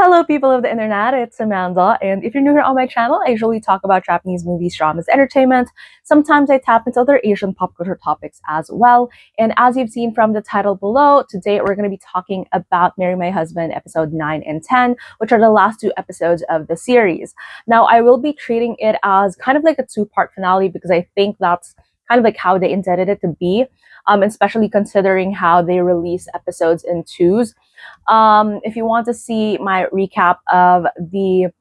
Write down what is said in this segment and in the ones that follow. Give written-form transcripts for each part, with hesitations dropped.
Hello, people of the internet, it's Amanda, and if you're new here on my channel, I usually talk about Japanese movies, dramas, entertainment. Sometimes I tap into other Asian pop culture topics as well. And as you've seen from the title below, today we're going to be talking about Marry My Husband episode 9 and 10, which are the last two episodes of the series. Now, I will be treating it as kind of like a two-part finale because I think that's kind of like how they intended it to be, especially considering how they release episodes in twos. If you want to see my recap of the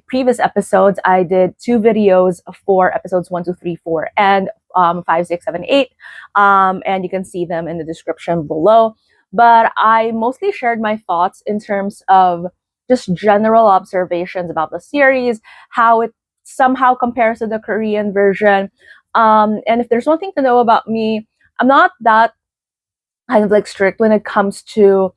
previous episodes, I did two videos for episodes 1, 2, 3, 4, and 5, 6, 7, 8. And you can see them in the description below. But I mostly shared my thoughts in terms of just general observations about the series, how it somehow compares to the Korean version. And if there's one thing to know about me, I'm not that kind of like strict when it comes to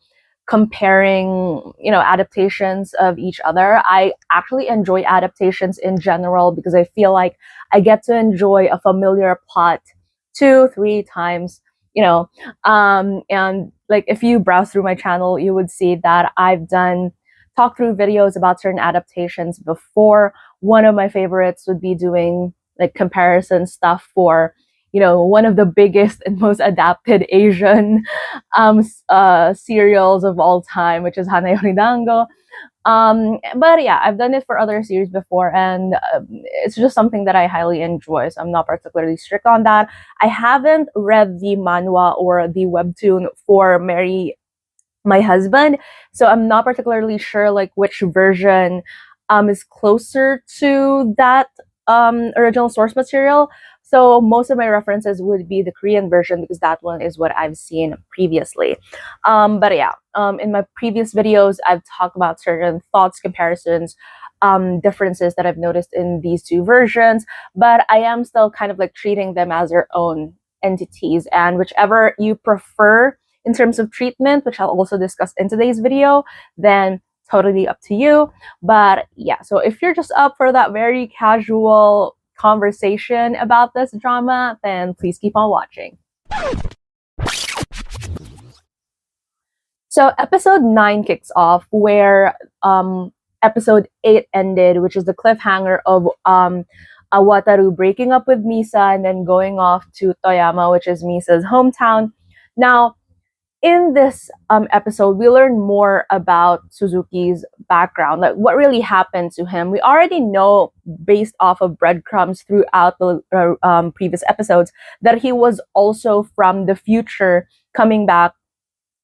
comparing, adaptations of each other. I actually enjoy adaptations in general because I feel like I get to enjoy a familiar plot 2, 3 times, and like if you browse through my channel, you would see that I've done talk through videos about certain adaptations before. One of my favorites would be doing like comparison stuff for one of the biggest and most adapted Asian serials of all time, which is Hanay Dango. But yeah, I've done it for other series before, and it's just something that I highly enjoy, so I'm not particularly strict on that. I haven't read the manhwa or the webtoon for Marry My Husband, so I'm not particularly sure like which version is closer to that original source material. So most of my references would be the Korean version because that one is what I've seen previously. But yeah, in my previous videos, I've talked about certain thoughts, comparisons, differences that I've noticed in these two versions, but I am still kind of like treating them as their own entities, and whichever you prefer in terms of treatment, which I'll also discuss in today's video, then totally up to you. But yeah, so if you're just up for that very casual conversation about this drama, then please keep on watching. So episode 9 kicks off where episode 8 ended, which is the cliffhanger of Wataru breaking up with Misa and then going off to Toyama, which is Misa's hometown. Now, in this episode, we learn more about Suzuki's background, like what really happened to him. We already know, based off of breadcrumbs throughout the previous episodes, that he was also from the future coming back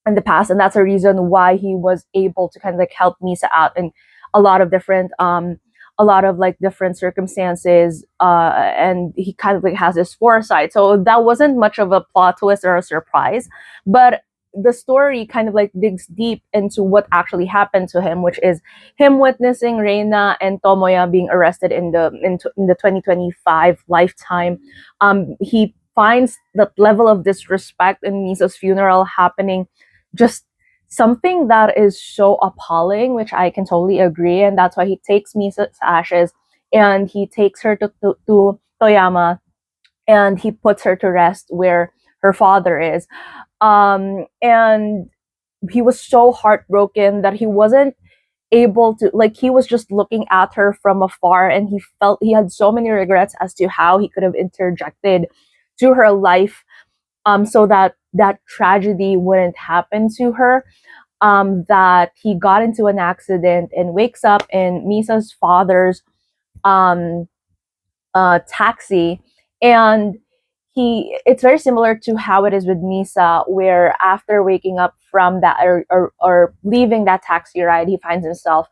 in the past, and that's a reason why he was able to kind of like help Misa out in a lot of different different circumstances, and he kind of like has this foresight. So that wasn't much of a plot twist or a surprise, but the story kind of like digs deep into what actually happened to him, which is him witnessing Reina and Tomoya being arrested in the 2025 lifetime. He finds that level of disrespect in Misa's funeral happening just something that is so appalling, which I can totally agree, and that's why he takes Misa's ashes and he takes her to Toyama and he puts her to rest where her father is. And he was so heartbroken that he wasn't able to, like, he was just looking at her from afar, and he felt he had so many regrets as to how he could have interjected to her life, so that that tragedy wouldn't happen to her. That he got into an accident and wakes up in Misa's father's taxi, and it's very similar to how it is with Misa, where after waking up from that or leaving that taxi ride, he finds himself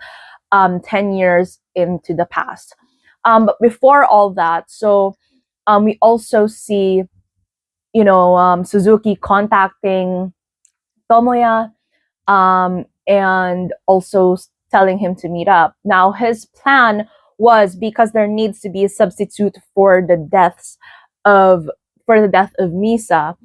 10 years into the past. But before all that, so we also see Suzuki contacting Tomoya, and also telling him to meet up. Now his plan was, because there needs to be a substitute for the death of Misa,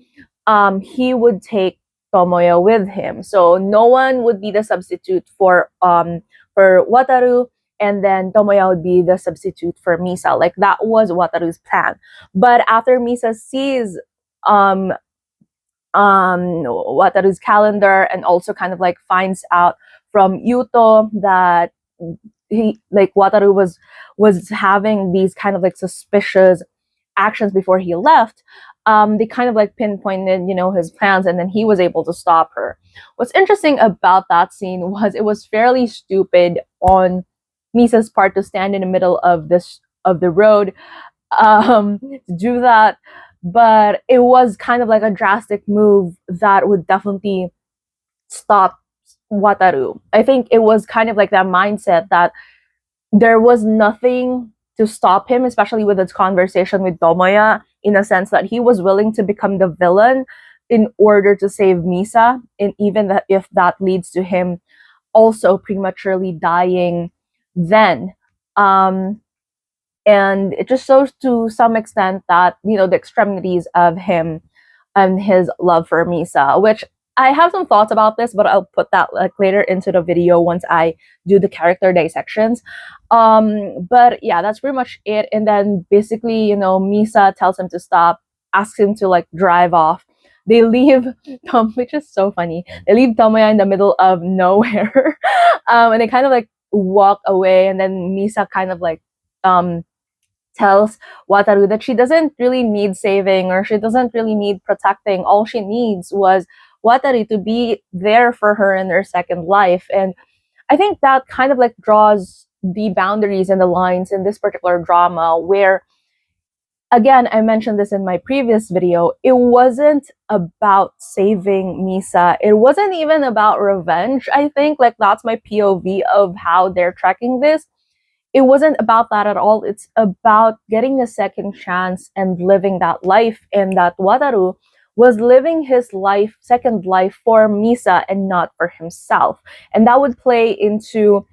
he would take Tomoya with him. So no one would be the substitute for Wataru, and then Tomoya would be the substitute for Misa. Like, that was Wataru's plan. But after Misa sees Wataru's calendar and also kind of like finds out from Yuto that he, like, Wataru was having these kind of like suspicious actions before he left. They kind of like pinpointed, you know, his plans, and then he was able to stop her. What's interesting about that scene was it was fairly stupid on Misa's part to stand in the middle of the road to do that, but it was kind of like a drastic move that would definitely stop Wataru. I think it was kind of like that mindset that there was nothing to stop him, especially with his conversation with Tomoya, in a sense that he was willing to become the villain in order to save Misa, and even that if that leads to him also prematurely dying then. Um, and it just shows to some extent that, you know, the extremities of him and his love for Misa, which I have some thoughts about this, but I'll put that like later into the video once I do the character dissections. But yeah, that's pretty much it. And then basically, you know, Misa tells him to stop, asks him to like drive off. They leave Tom, which is so funny. They leave Tomoya in the middle of nowhere, and they kind of like walk away. And then Misa kind of like tells Wataru that she doesn't really need saving, or she doesn't really need protecting. All she needs was Wataru to be there for her in her second life. And I think that kind of like draws the boundaries and the lines in this particular drama, where, again, I mentioned this in my previous video, it wasn't about saving Misa. It wasn't even about revenge, I think. Like, that's my POV of how they're tracking this. It wasn't about that at all. It's about getting a second chance and living that life, and that Wataru was living his life, second life, for Misa and not for himself. And that would play into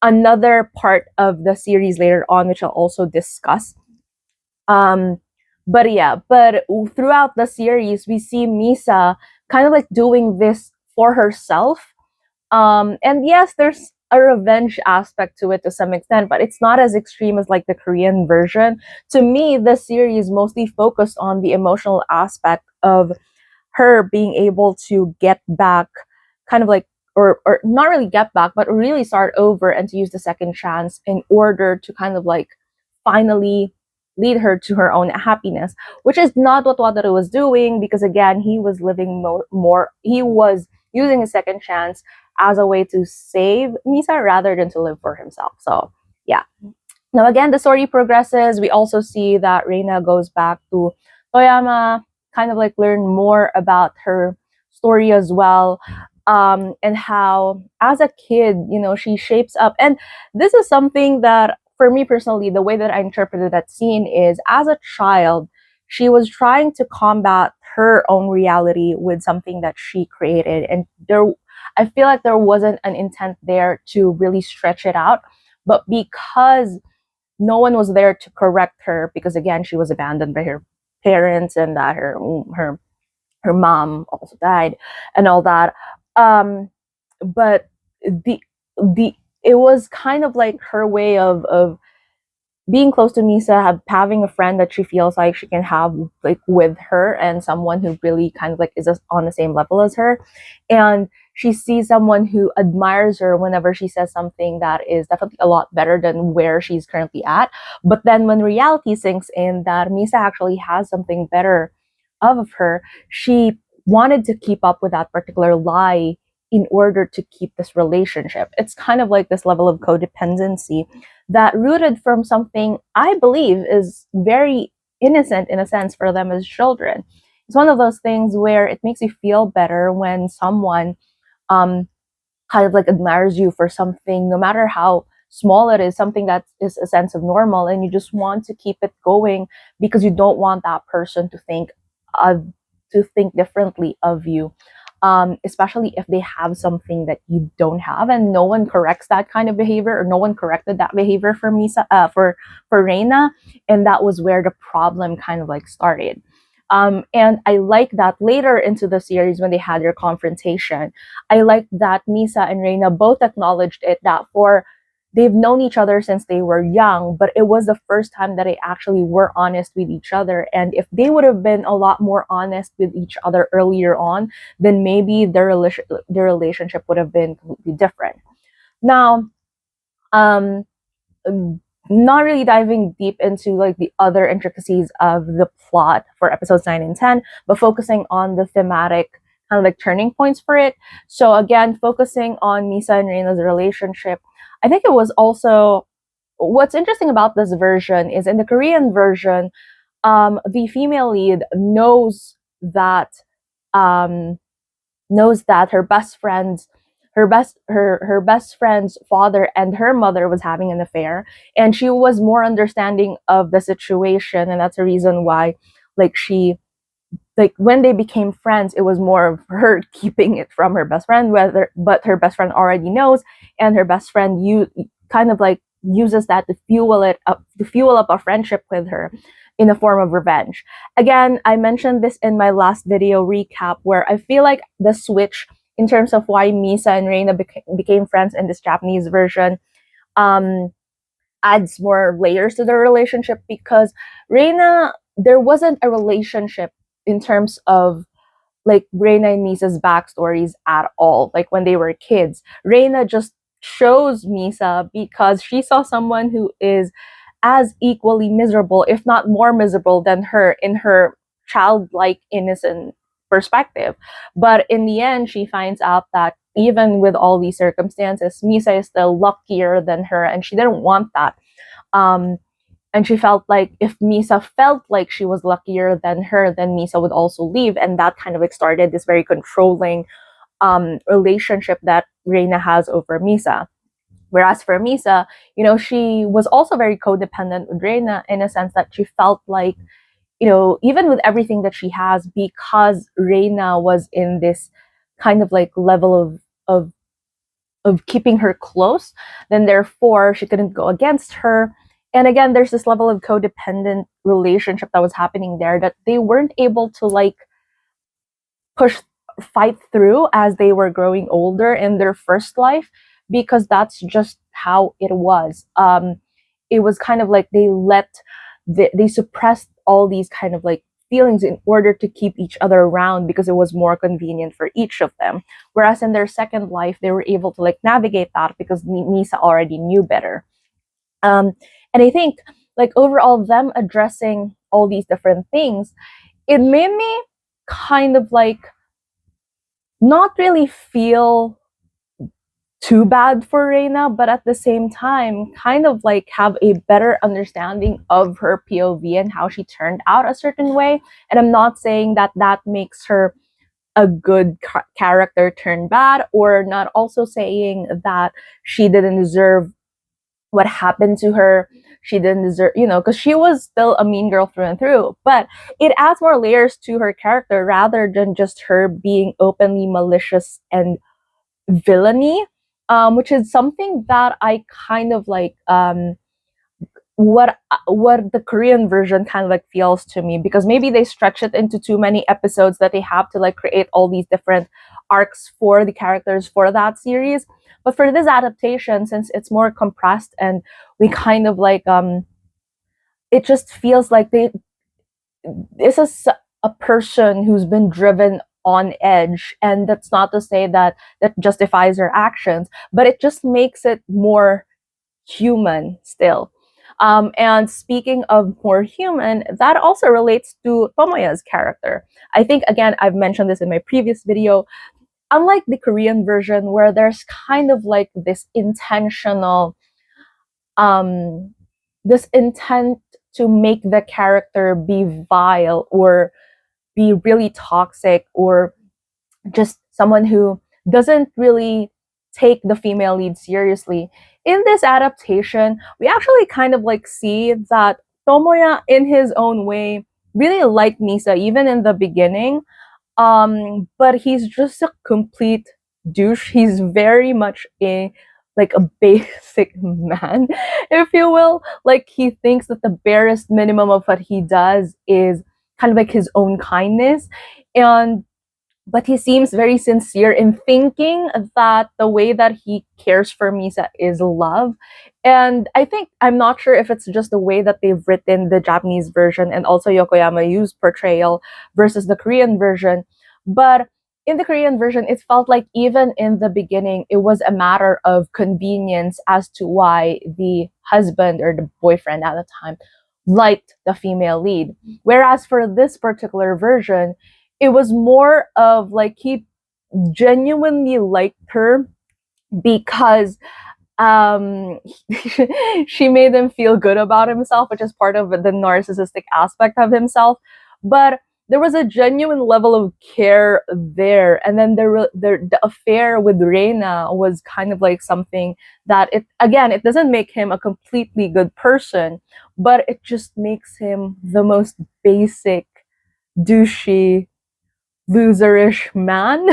another part of the series later on, which I'll also discuss. But yeah, but throughout the series, we see Misa kind of like doing this for herself. And yes, there's a revenge aspect to it to some extent, but it's not as extreme as like the Korean version. To me, the series mostly focused on the emotional aspect of her being able to get back, kind of like, or not really get back, but really start over and to use the second chance in order to kind of like finally lead her to her own happiness, which is not what Wataru was doing, because again, he was living more, he was using a second chance as a way to save Misa rather than to live for himself. So yeah. Now again, the story progresses. We also see that Reina goes back to Toyama, kind of like learn more about her story as well, and how as a kid, you know, she shapes up. And this is something that, for me personally, the way that I interpreted that scene is, as a child, she was trying to combat her own reality with something that she created, and I feel like there wasn't an intent there to really stretch it out, but because no one was there to correct her, because again, she was abandoned by her parents, and that her mom also died and all that. But the it was kind of like her way of being close to Misa, having a friend that she feels like she can have like with her, and someone who really kind of like is on the same level as her. And she sees someone who admires her whenever she says something that is definitely a lot better than where she's currently at. But then when reality sinks in that Misa actually has something better of her, she wanted to keep up with that particular lie in order to keep this relationship. It's kind of like this level of codependency that rooted from something I believe is very innocent in a sense for them as children. It's one of those things where it makes you feel better when someone kind of like admires you for something, no matter how small it is, something that is a sense of normal, and you just want to keep it going because you don't want that person to think differently of you. Especially if they have something that you don't have, and no one corrects that kind of behavior, or no one corrected that behavior for Misa, for Reina, and that was where the problem kind of like started. And I like that later into the series when they had their confrontation, I like that Misa and Reina both acknowledged it, that for they've known each other since they were young, but it was the first time that they actually were honest with each other. And if they would have been a lot more honest with each other earlier on, then maybe their relationship would have been completely different. Now, um, not really diving deep into like the other intricacies of the plot for episodes 9 and 10, but focusing on the thematic kind of like turning points for it. So again, focusing on Misa and Reina's relationship, I think it was also, what's interesting about this version is in the Korean version, the female lead um, knows that her best friend's father and her mother was having an affair, and she was more understanding of the situation, and that's the reason why, like, she, like, when they became friends, it was more of her keeping it from her best friend, whether but her best friend already knows, and her best friend kind of like uses that to fuel up a friendship with her in the form of revenge. Again, I mentioned this in my last video recap, where I feel like the switch in terms of why Misa and Reina became friends in this Japanese version um, adds more layers to the relationship, because Reina, there wasn't a relationship in terms of like Reina and Misa's backstories at all. Like when they were kids, Reina just chose Misa because she saw someone who is as equally miserable, if not more miserable than her in her childlike innocent perspective. But in the end, she finds out that even with all these circumstances, Misa is still luckier than her, and she didn't want that. Um, and she felt like if Misa felt like she was luckier than her, then Misa would also leave. And that kind of like started this very controlling relationship that Reina has over Misa. Whereas for Misa, she was also very codependent with Reina, in a sense that she felt like, even with everything that she has, because Reina was in this kind of like level of of keeping her close, then therefore she couldn't go against her. And again, there's this level of codependent relationship that was happening there, that they weren't able to like push fight through as they were growing older in their first life, because that's just how it was. It was kind of like they suppressed all these kind of like feelings in order to keep each other around, because it was more convenient for each of them. Whereas in their second life, they were able to like navigate that because Misa already knew better. And I think like overall, them addressing all these different things, it made me kind of like not really feel too bad for Reina, but at the same time, kind of like have a better understanding of her POV and how she turned out a certain way. And I'm not saying that that makes her a good character turned bad, or not also saying that she didn't deserve what happened to her. She didn't deserve, because she was still a mean girl through and through. But it adds more layers to her character rather than just her being openly malicious and villainy, which is something that I kind of like what the Korean version kind of like feels to me, because maybe they stretch it into too many episodes that they have to like create all these different arcs for the characters for that series. But for this adaptation, since it's more compressed and we kind of like it just feels like this is a person who's been driven on edge, and that's not to say that that justifies her actions, but it just makes it more human still. And speaking of more human, that also relates to Tomoya's character. I think, again, I've mentioned this in my previous video, unlike the Korean version where there's kind of like this intentional this intent to make the character be vile or be really toxic, or just someone who doesn't really take the female lead seriously. In this adaptation, we actually kind of like see that Tomoya, in his own way, really liked Misa even in the beginning. But he's just a complete douche. He's very much a basic man, if you will. Like, he thinks that the barest minimum of what he does is kind of like his own kindness. And but he seems very sincere in thinking that the way that he cares for Misa is love. And I think, I'm not sure if it's just the way that they've written the Japanese version and also Yokoyama Yu's portrayal versus the Korean version, but in the Korean version, it felt like even in the beginning, it was a matter of convenience as to why the husband or the boyfriend at the time liked the female lead. Whereas for this particular version, it was more of like he genuinely liked her because um she made him feel good about himself, which is part of the narcissistic aspect of himself. But there was a genuine level of care there, and then the affair with Reina was kind of like something that, it again, it doesn't make him a completely good person, but it just makes him the most basic douchey loserish man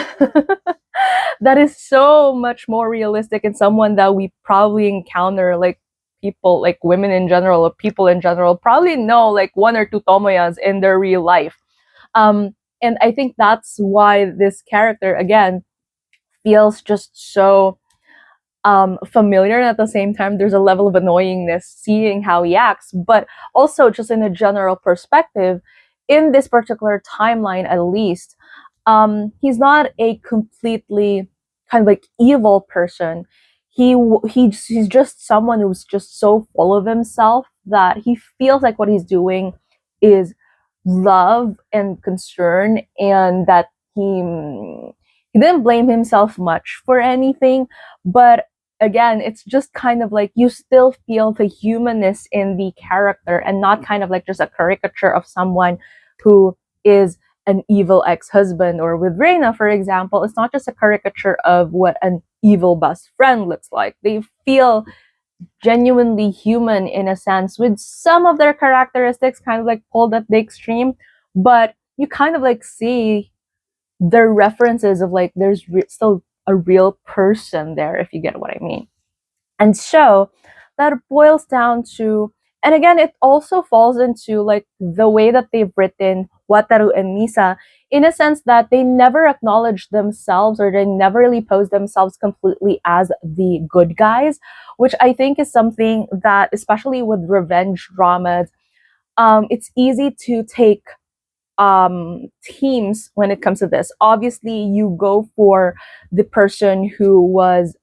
that is so much more realistic in someone that we probably encounter, like people, like women in general or people in general probably know like one or two Tomoyas in their real life. And I think that's why this character again feels just so familiar, and at the same time there's a level of annoyingness seeing how he acts. But also just in a general perspective, in this particular timeline at least, he's not a completely kind of like evil person. He's just someone who's just so full of himself that he feels like what he's doing is love and concern, and that he didn't blame himself much for anything. But again, it's just kind of like you still feel the humanness in the character, and not kind of like just a caricature of someone who is an evil ex-husband. Or with Reina, for example, it's not just a caricature of what an evil best friend looks like. They feel genuinely human in a sense, with some of their characteristics kind of like pulled at the extreme, but you kind of like see their references of like there's still a real person there, if you get what I mean. And so that boils down to, and again, it also falls into like the way that they've written Wataru and Misa, in a sense that they never acknowledge themselves, or they never really pose themselves completely as the good guys, which I think is something that, especially with revenge dramas, it's easy to take teams when it comes to this. Obviously, you go for the person who was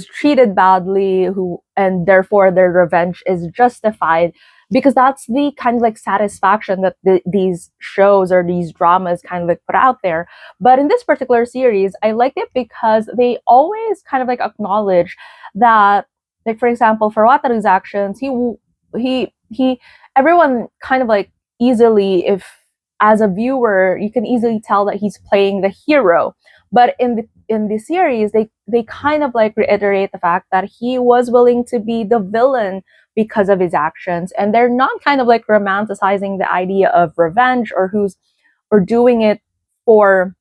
treated badly, who, and therefore their revenge is justified, because that's the kind of like satisfaction that these shows or these dramas kind of like put out there. But in this particular series, I liked it because they always kind of like acknowledge that, like for example, for Wataru's actions, he everyone kind of like easily, if as a viewer, you can easily tell that he's playing the hero. But in the series, they kind of like reiterate the fact that he was willing to be the villain because of his actions, and they're not kind of like romanticizing the idea of revenge, or doing it for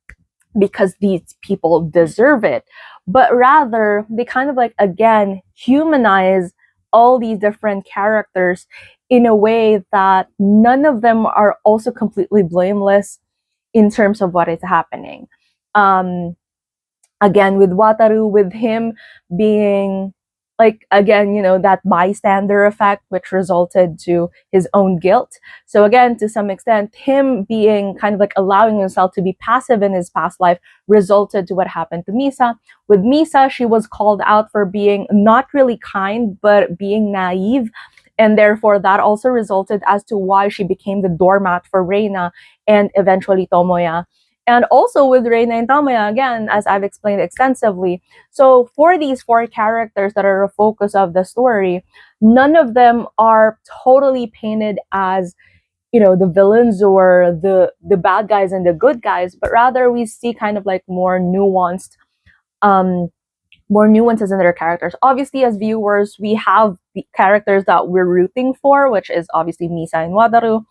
because these people deserve it, but rather they kind of like again humanize all these different characters in a way that none of them are also completely blameless in terms of what is happening. Um, Again, with Wataru, with him being like, again, that bystander effect, which resulted to his own guilt. So again, to some extent, him being kind of like allowing himself to be passive in his past life resulted to what happened to Misa. With Misa, she was called out for being not really kind, but being naive. And therefore, that also resulted as to why she became the doormat for Reina and eventually Tomoya. And also with Reina and Tomoya, again, as I've explained extensively. So for these four characters that are a focus of the story, none of them are totally painted as, the villains or the bad guys and the good guys, but rather we see kind of like more nuanced, more nuances in their characters. Obviously, as viewers, we have the characters that we're rooting for, which is obviously Misa and Wataru.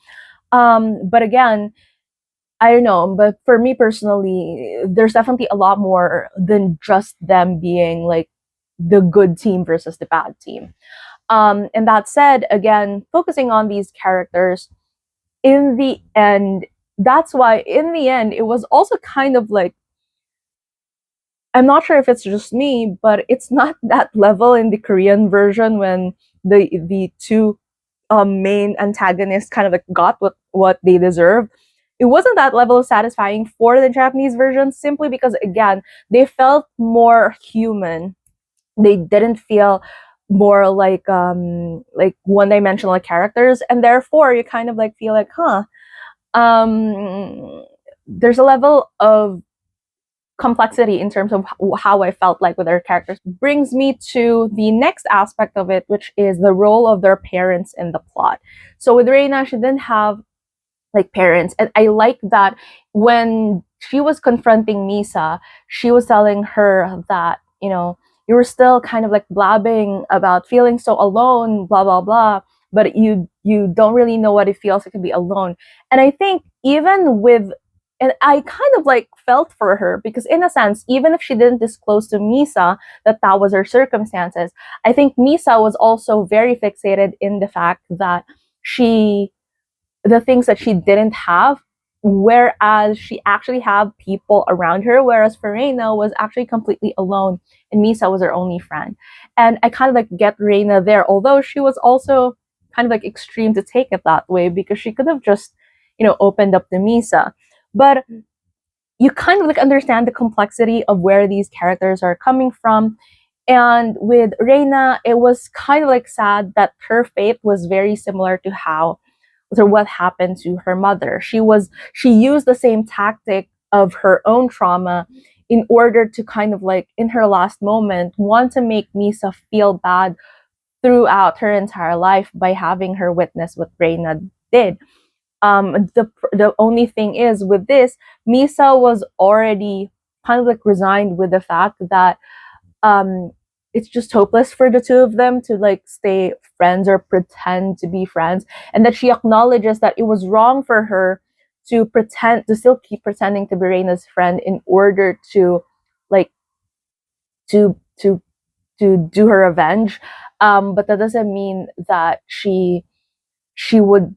But again, I don't know, but for me personally, there's definitely a lot more than just them being like the good team versus the bad team. And that said, again, focusing on these characters, in the end, that's why in the end it was also kind of like, I'm not sure if it's just me, but it's not that level in the Korean version when the two main antagonists kind of like got what they deserved. It wasn't that level of satisfying for the Japanese version, simply because again they felt more human. They didn't feel more like one dimensional characters, and therefore you kind of like feel like, there's a level of complexity in terms of how I felt like with their characters. Brings me to the next aspect of it, which is the role of their parents in the plot. So with Reina, she didn't have like parents, and I like that when she was confronting Misa, she was telling her that, you were still kind of like blabbing about feeling so alone, blah blah blah, but you don't really know what it feels like to be alone. And I think even with, and I kind of like felt for her, because in a sense, even if she didn't disclose to Misa that that was her circumstances, I think Misa was also very fixated in the fact that she the things that she didn't have, whereas she actually had people around her, whereas Reina was actually completely alone and Misa was her only friend. And I kind of like get Reina there, although she was also kind of like extreme to take it that way, because she could have just, opened up to Misa. But you kind of like understand the complexity of where these characters are coming from. And with Reina, it was kind of like sad that her fate was very similar to what happened to her mother. She used the same tactic of her own trauma in order to kind of like in her last moment want to make Misa feel bad throughout her entire life by having her witness what Reina did. The only thing is with this, Misa was already kind of like resigned with the fact that um it's just hopeless for the two of them to like stay friends or pretend to be friends, and that she acknowledges that it was wrong for her to still keep pretending to be Reina's friend in order to like to do her revenge. But that doesn't mean that she would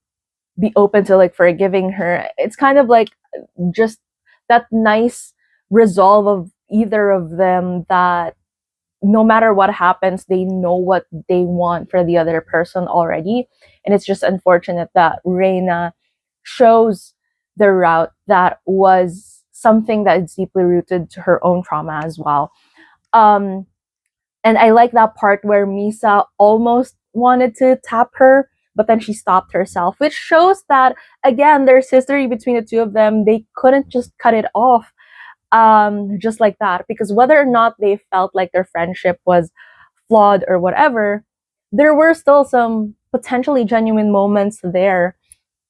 be open to like forgiving her. It's kind of like just that nice resolve of either of them, that no matter what happens, they know what they want for the other person already. And it's just unfortunate that Reina chose the route that was something that is deeply rooted to her own trauma as well. Um, and I like that part where Misa almost wanted to tap her, but then she stopped herself, which shows that, again, there's history between the two of them. They couldn't just cut it off just like that, because whether or not they felt like their friendship was flawed or whatever, there were still some potentially genuine moments there,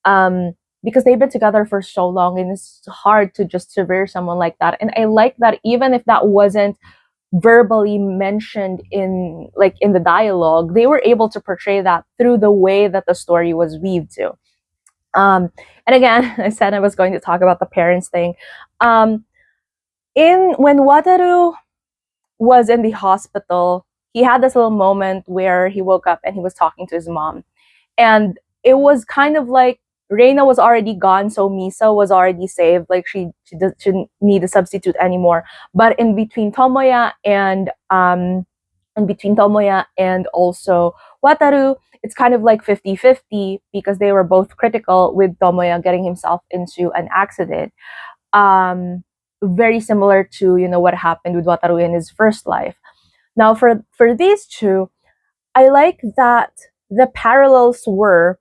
because they've been together for so long, and it's hard to just sever someone like that. And I like that even if that wasn't verbally mentioned in the dialogue, they were able to portray that through the way that the story was weaved to. And again, I said I was going to talk about the parents thing. In When Wataru was in the hospital, he had this little moment where he woke up and he was talking to his mom. And it was kind of like Reina was already gone, so Misa was already saved. Like she didn't need a substitute anymore. But in between Tomoya and also Wataru, it's kind of like 50-50, because they were both critical, with Tomoya getting himself into an accident. Very similar to what happened with Wataru in his first life. Now for these two, I like that the parallels were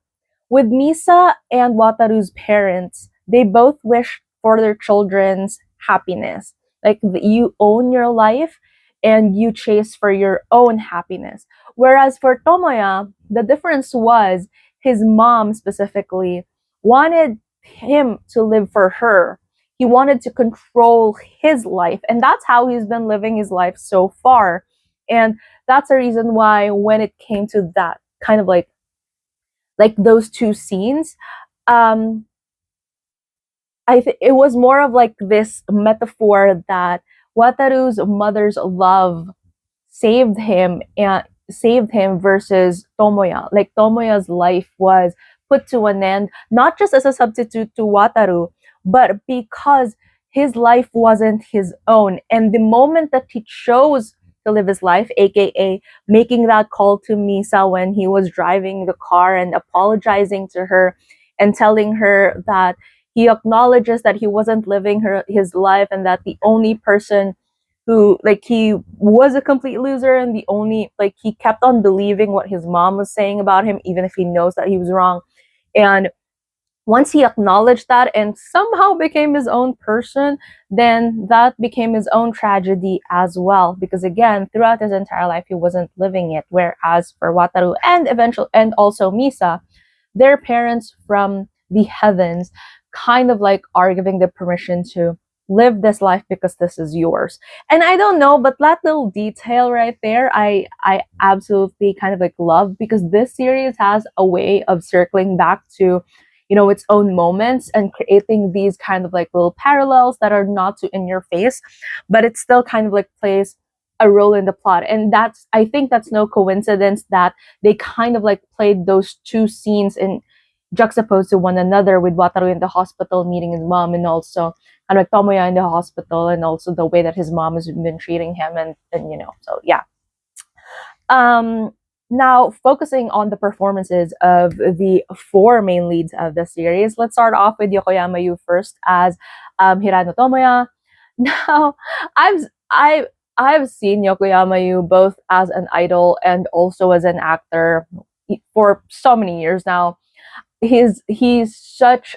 with Misa and Wataru's parents. They both wish for their children's happiness. Like, you own your life and you chase for your own happiness. Whereas for Tomoya, the difference was his mom specifically wanted him to live for her. He wanted to control his life, and that's how he's been living his life so far. And that's the reason why when it came to that kind of like those two scenes, it was more of like this metaphor that Wataru's mother's love saved him versus Tomoya. Like, Tomoya's life was put to an end, not just as a substitute to Wataru, but because his life wasn't his own. And the moment that he chose to live his life, aka making that call to Misa when he was driving the car and apologizing to her and telling her that he acknowledges that he wasn't living his life, and that the only person who, like, he was a complete loser, and the only, like, he kept on believing what his mom was saying about him even if he knows that he was wrong. And once he acknowledged that and somehow became his own person, then that became his own tragedy as well. Because again, throughout his entire life, he wasn't living it. Whereas for Wataru and also Misa, their parents from the heavens kind of like are giving the permission to live this life because this is yours. And I don't know, but that little detail right there, I absolutely kind of like love, because this series has a way of circling back to, you know, its own moments and creating these kind of like little parallels that are not too in your face, but it still kind of like plays a role in the plot. And that's, I think that's no coincidence that they kind of like played those two scenes in juxtaposed to one another, with Wataru in the hospital meeting his mom, and also kind of like Tomoya in the hospital, and also the way that his mom has been treating him, and you know, so yeah. um Now, focusing on the performances of the four main leads of the series, let's start off with Yokoyama Yu first as Hirano Tomoya. Now, I've I I've seen Yokoyama Yu both as an idol and also as an actor for so many years now. He's such,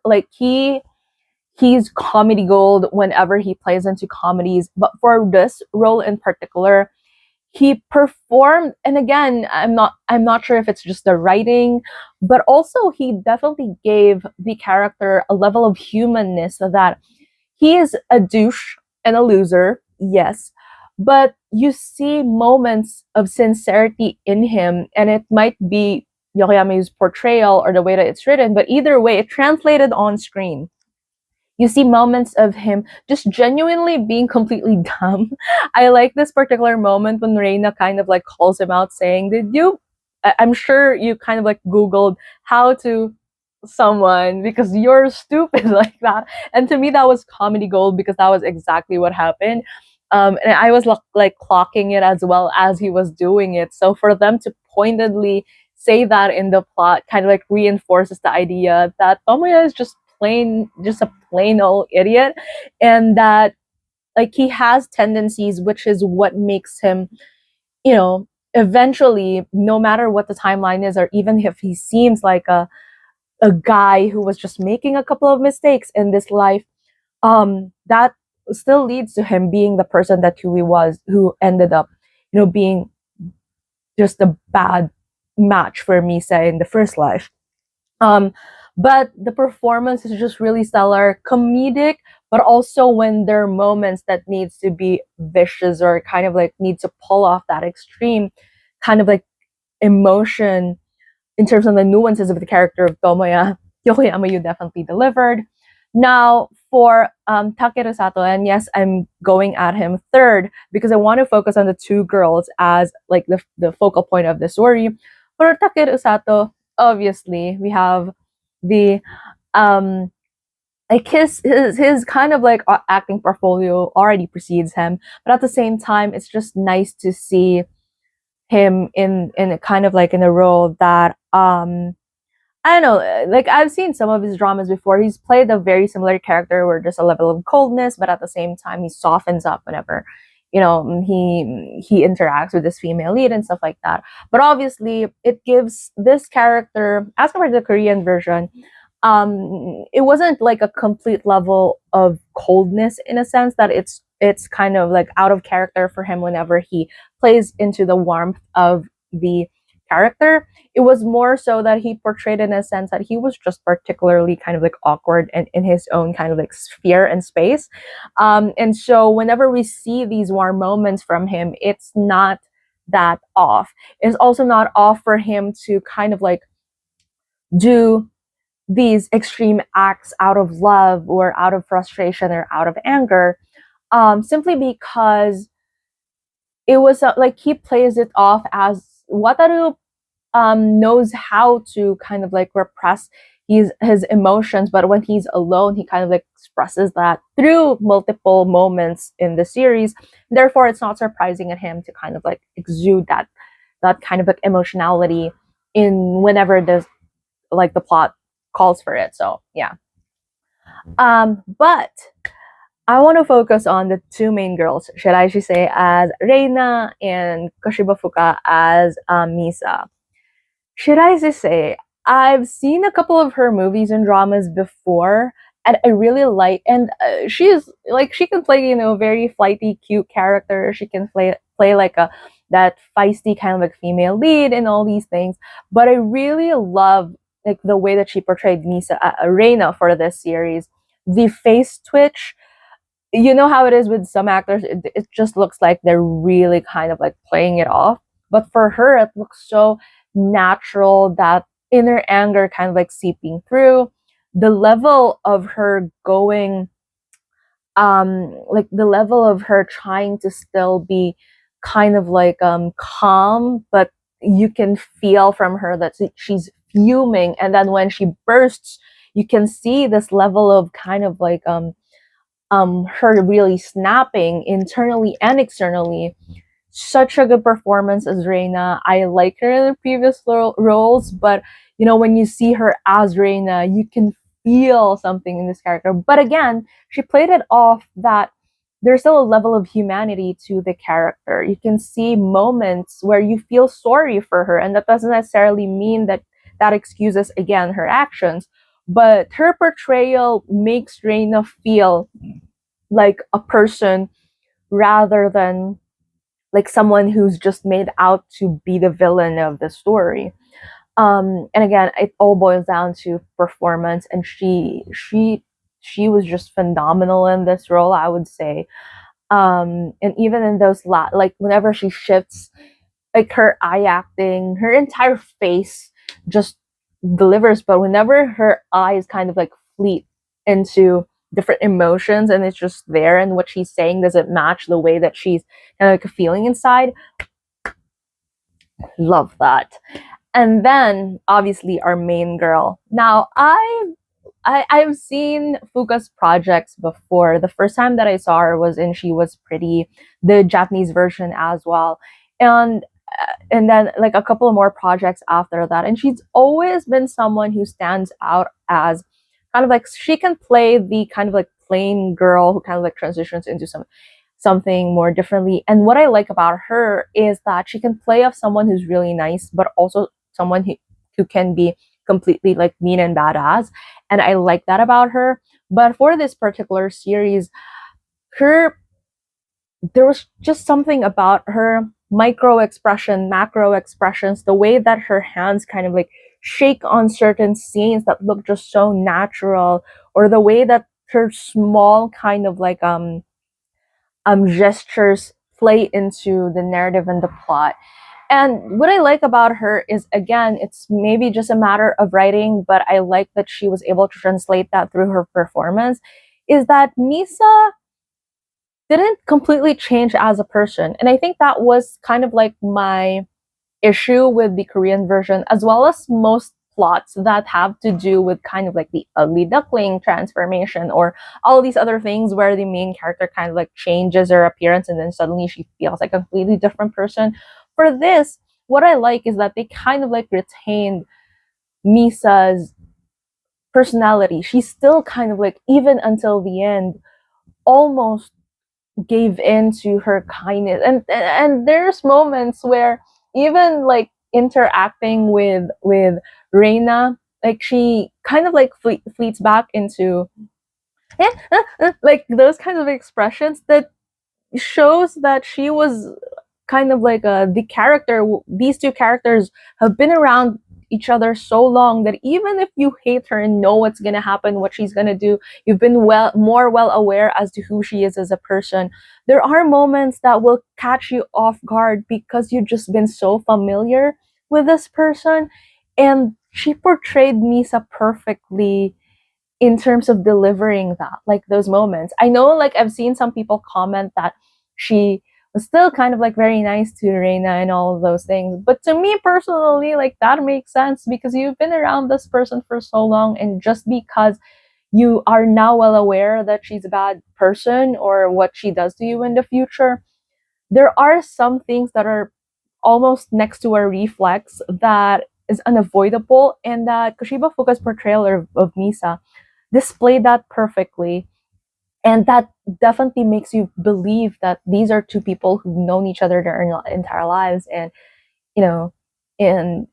like, he's comedy gold whenever he plays into comedies, but for this role in particular, he performed. And again, I'm not sure if it's just the writing, but also he definitely gave the character a level of humanness, so that he is a douche and a loser, yes, but you see moments of sincerity in him, and it might be Yokoyama's portrayal or the way that it's written, but either way, it translated on screen. You see moments of him just genuinely being completely dumb. I like this particular moment when Reina kind of like calls him out saying, "Did you? I'm sure you kind of like Googled how to someone because you're stupid," like that. And to me, that was comedy gold, because that was exactly what happened. And I was like clocking it as well as he was doing it. So for them to pointedly say that in the plot kind of like reinforces the idea that Tomoya is just a plain old idiot, and that, like, he has tendencies, which is what makes him, you know, eventually, no matter what the timeline is, or even if he seems like a guy who was just making a couple of mistakes in this life, that still leads to him being the person that who he was, who ended up, you know, being just a bad match for Misa in the first life. Um, but the performance is just really stellar, comedic, but also when there are moments that needs to be vicious or kind of like need to pull off that extreme kind of like emotion in terms of the nuances of the character of Tomoya, Yokoyama, you definitely delivered. Now, for Takeru Sato, and yes, I'm going at him third because I want to focus on the two girls as like the focal point of the story. For Takeru Sato, obviously, we have the um like his kind of like acting portfolio already precedes him, but at the same time, it's just nice to see him in a kind of like in a role that I don't know, like I've seen some of his dramas before. He's played a very similar character where there's a level of coldness, but at the same time he softens up whenever, you know, he interacts with this female lead and stuff like that. But obviously it gives this character, as compared to the Korean version, it wasn't like a complete level of coldness, in a sense that it's kind of like out of character for him whenever he plays into the warmth of the character. It was more so that he portrayed in a sense that he was just particularly kind of like awkward and in his own kind of like sphere and space. And so whenever we see these warm moments from him, it's not that off. It's also not off for him to kind of like do these extreme acts out of love or out of frustration or out of anger, simply because it was like he plays it off as Wataru knows how to kind of like repress his emotions, but when he's alone, he kind of like expresses that through multiple moments in the series. Therefore, it's not surprising at him to kind of like exude that kind of like emotionality in whenever there's like the plot calls for it. So yeah. But I want to focus on the two main girls, Shiraishi say as Reina and Koshiba Fuka as Misa. Shiraishi say, I've seen a couple of her movies and dramas before, and I really like. And she's like she can play very flighty, cute character. She can play like a that feisty kind of like female lead and all these things. But I really love like the way that she portrayed Misa Reina for this series. The face twitch, you know how it is with some actors, it just looks like they're really kind of like playing it off, but for her it looks so natural, that inner anger kind of like seeping through. The level of her going like the level of her trying to still be kind of like calm, but you can feel from her that she's fuming, and then when she bursts, you can see this level of kind of like her really snapping internally and externally. Such a good performance as Reina. I like her in the previous roles, but when you see her as Reina, you can feel something in this character. But again, she played it off that there's still a level of humanity to the character. You can see moments where you feel sorry for her, and that doesn't necessarily mean that excuses again her actions, but her portrayal makes Reina feel like a person rather than like someone who's just made out to be the villain of the story. And again, it all boils down to performance, and she was just phenomenal in this role, I would say. And even in those like whenever she shifts, like her eye acting, her entire face just delivers. But whenever her eyes kind of like fleet into different emotions and it's just there, and what she's saying doesn't match the way that she's kind of like feeling inside, love that. And then obviously our main girl. Now I've seen Fuka's projects before. The first time that I saw her was in She Was Pretty, the Japanese version as well. And then like a couple of more projects after that. And she's always been someone who stands out as kind of like she can play the kind of like plain girl who kind of like transitions into something more differently. And what I like about her is that she can play off someone who's really nice, but also someone who can be completely like mean and badass. And I like that about her. But for this particular series, there was just something about her macro expressions, the way that her hands kind of like shake on certain scenes that look just so natural, or the way that her small kind of like gestures play into the narrative and the plot. And what I like about her is, again, it's maybe just a matter of writing, but I like that she was able to translate that through her performance, is that Misa didn't completely change as a person. And I think that was kind of like my issue with the Korean version, as well as most plots that have to do with kind of like the ugly duckling transformation or all these other things where the main character kind of like changes her appearance and then suddenly she feels like a completely different person. For this, what I like is that they kind of like retained Misa's personality. She's still kind of like, even until the end, almost gave in to her kindness, and there's moments where even like interacting with Reina, like she kind of like fleets back into like those kinds of expressions that shows that she was kind of like the character. These two characters have been around each other so long that even if you hate her and know what's gonna happen, what she's gonna do, you've been more well aware as to who she is as a person. There are moments that will catch you off guard because you've just been so familiar with this person, and she portrayed Misa perfectly in terms of delivering that, like those moments. I know, like I've seen some people comment that she was still kind of like very nice to Reina and all of those things. But to me personally, like that makes sense because you've been around this person for so long, and just because you are now well aware that she's a bad person or what she does to you in the future, there are some things that are almost next to a reflex that is unavoidable, and that Koshiba Fuka's portrayal of Misa displayed that perfectly. And that definitely makes you believe that these are two people who've known each other their entire lives, and you know, and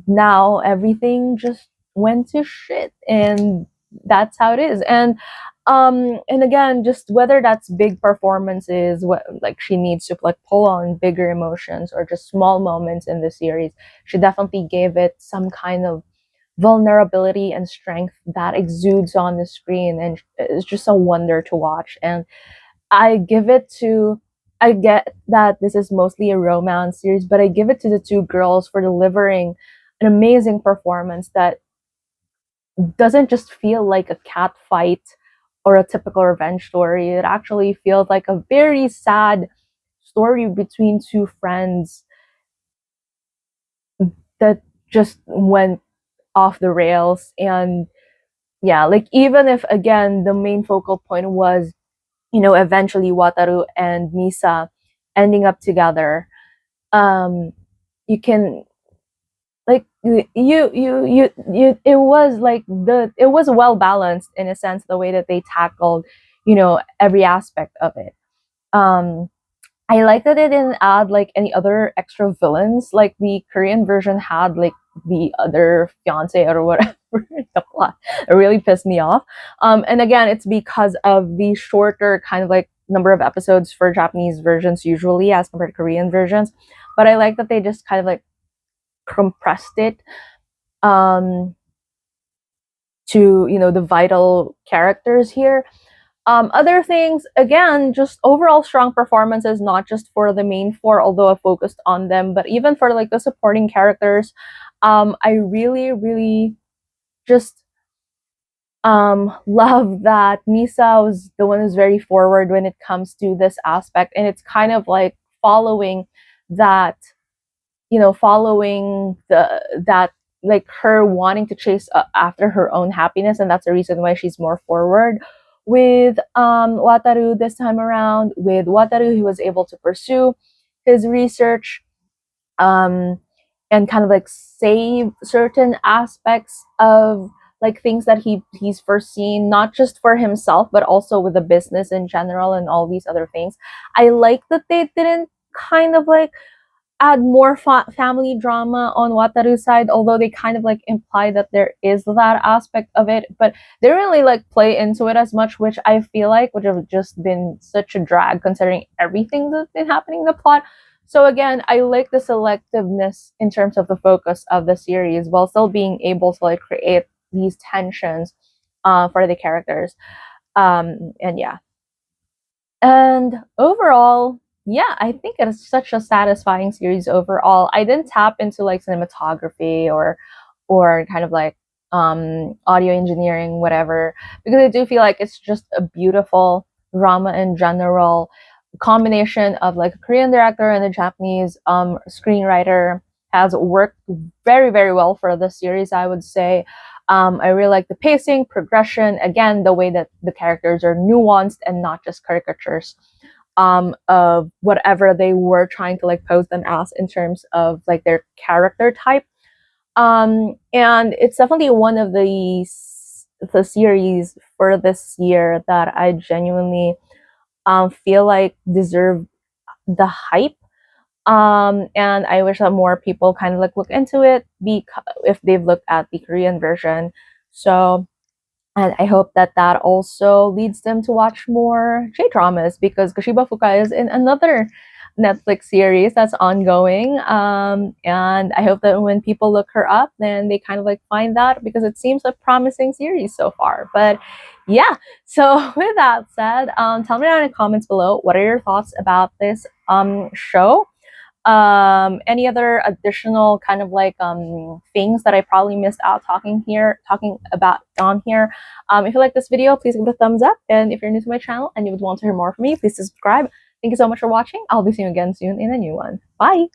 now everything just went to shit, and that's how it is. And again, just whether that's big performances, what like she needs to like pull on bigger emotions, or just small moments in the series, she definitely gave it some kind of vulnerability and strength that exudes on the screen, and it's just a wonder to watch. And I give it to, I get that this is mostly a romance series, but I give it to the two girls for delivering an amazing performance that doesn't just feel like a cat fight or a typical revenge story. It actually feels like a very sad story between two friends that just went off the rails. And yeah, like even if again the main focal point was, eventually Wataru and Misa ending up together, you can like it was like it was well balanced in a sense, the way that they tackled, every aspect of it. um I like that it didn't add like any other extra villains like the Korean version had, like the other fiance or whatever. The plot, it really pissed me off. And again, it's because of the shorter kind of like number of episodes for Japanese versions usually as compared to Korean versions. But I like that they just kind of like compressed it um to, the vital characters here. Other things, again, just overall strong performances, not just for the main four, although I focused on them, but even for like the supporting characters. I really, really just love that Misa was the one who's very forward when it comes to this aspect, and it's kind of like following that, following that, like her wanting to chase after her own happiness, and that's the reason why she's more forward with Wataru this time around. With Wataru, he was able to pursue his research, um, and kind of like save certain aspects of like things that he's foreseen, not just for himself but also with the business in general and all these other things. I like that they didn't kind of like add more family drama on Wataru's side, although they kind of like imply that there is that aspect of it, but they really like play into it as much, which I feel like would have just been such a drag considering everything that's been happening in the plot. So again, I like the selectiveness in terms of the focus of the series while still being able to like create these tensions for the characters. And yeah. And overall, yeah, I think it is such a satisfying series overall. I didn't tap into like cinematography or kind of like audio engineering, whatever, because I do feel like it's just a beautiful drama in general. Combination of like a Korean director and a Japanese screenwriter has worked very, very well for the series, I would say. I really like the pacing, progression, again, the way that the characters are nuanced and not just caricatures of whatever they were trying to like pose them as in terms of like their character type. And it's definitely one of the series for this year that I genuinely feel like deserve the hype. And I wish that more people kind of like look into it because if they've looked at the Korean version. So, and I hope that that also leads them to watch more J-dramas, because Koshiba Fuka is in another Netflix series that's ongoing. And I hope that when people look her up, then they kind of like find that, because it seems a promising series so far. But yeah, so with that said, tell me down in the comments below, what are your thoughts about this show? Any other additional kind of like things that I probably missed out talking about on here. If you like this video, please give it a thumbs up, and if you're new to my channel and you would want to hear more from me, please subscribe. Thank you so much for watching. I'll be seeing you again soon in a new one. Bye!